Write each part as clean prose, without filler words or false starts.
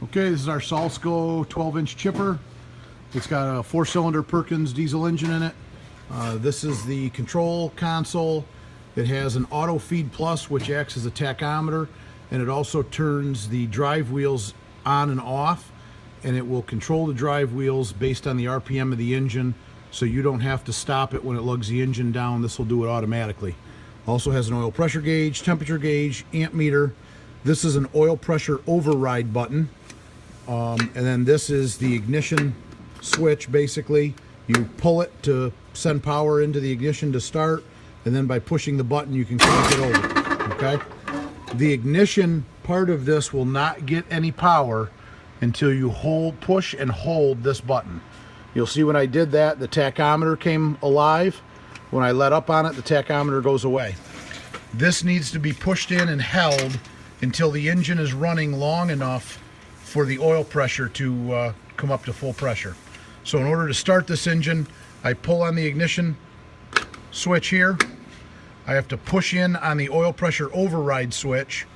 Okay, this is our Salsco 12-inch chipper. It's got a 4-cylinder Perkins diesel engine in it. This is the control console. It has an auto feed plus, which acts as a tachometer, and it also turns the drive wheels on and off, and it will control the drive wheels based on the RPM of the engine, so you don't have to stop it when it lugs the engine down. This will do it automatically. Also has an oil pressure gauge, temperature gauge, amp meter. This is an oil pressure override button. And then this is the ignition switch. Basically, you pull it to send power into the ignition to start, and then by pushing the button you can crank it over. Okay, the ignition part of this will not get any power until you push and hold this button. You'll see when I did that, the tachometer came alive. When I let up on it, the tachometer goes away. This needs to be pushed in and held until the engine is running long enough for the oil pressure to come up to full pressure. So in order to start this engine, I pull on the ignition switch here. I have to push in on the oil pressure override switch,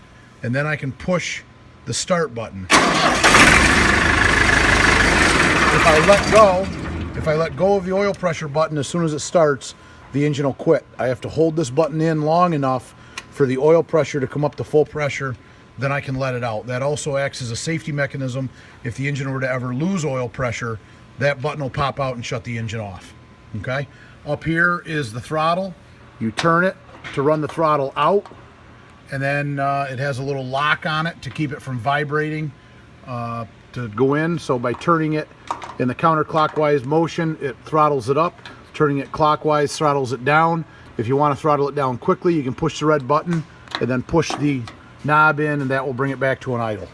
and then I can push the start button. If I let go of the oil pressure button as soon as it starts, the engine will quit. I have to hold this button in long enough for the oil pressure to come up to full pressure, then I can let it out. That also acts as a safety mechanism. If the engine were to ever lose oil pressure, that button will pop out and shut the engine off. Okay? Up here is the throttle. You turn it to run the throttle out, and then it has a little lock on it to keep it from vibrating to go in. So by turning it in the counterclockwise motion, it throttles it up. Turning it clockwise throttles it down. If you want to throttle it down quickly, you can push the red button and then push the knob in, and that will bring it back to an idle.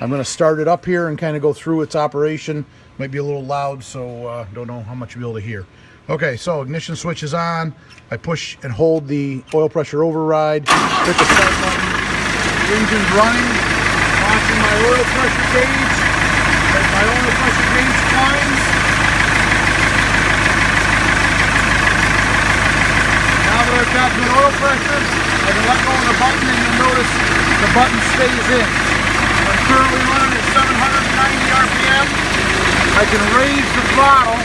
I'm going to start it up here and kind of go through its operation. Might be a little loud, so don't know how much you'll be able to hear. Okay, so ignition switch is on. I push and hold the oil pressure override. Hit the start button. The engine's running. Watching my oil pressure gauge. As my oil pressure gauge climbs. Now that I've got good oil pressure, I can let go of the button, and you'll notice the button stays in. I'm currently running at 790 RPM. I can raise the throttle.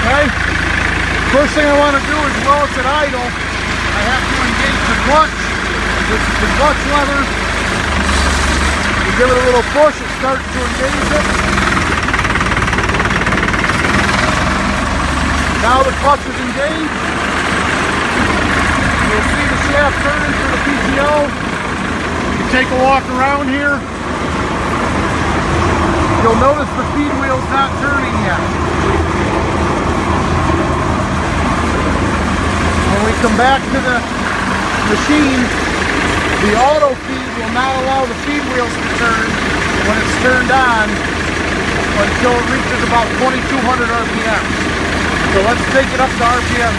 Okay? First thing I want to do is, while it's at idle, I have to engage the clutch. This is the clutch lever. You give it a little push, it starts to engage it. Now the clutch is engaged. You'll see the shaft turning for the PTO. You take a walk around here. You'll notice the feed wheel's not turning yet. When we come back to the machine, the auto feed will not allow the feed wheels to turn when it's turned on until it reaches about 2200 RPM. So let's take it up to RPM.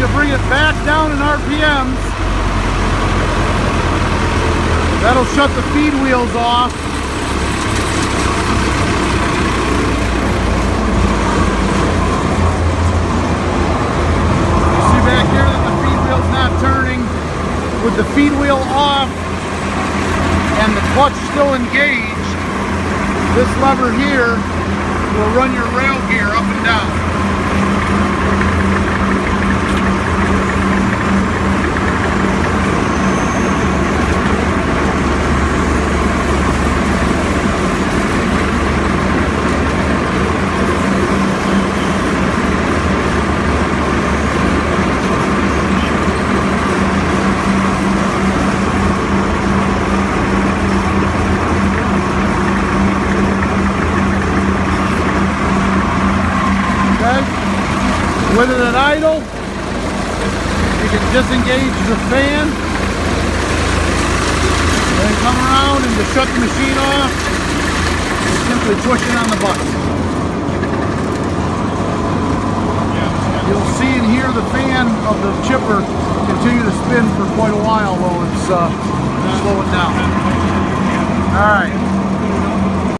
to bring it back down in RPMs. That'll shut the feed wheels off. You see back here that the feed wheel's not turning. With the feed wheel off and the clutch still engaged, this lever here will run your rail gear up and down. With it at idle, you can disengage the fan, then come around and to shut the machine off, simply pushing on the button. You'll see and hear the fan of the chipper continue to spin for quite a while while it's slowing down. All right.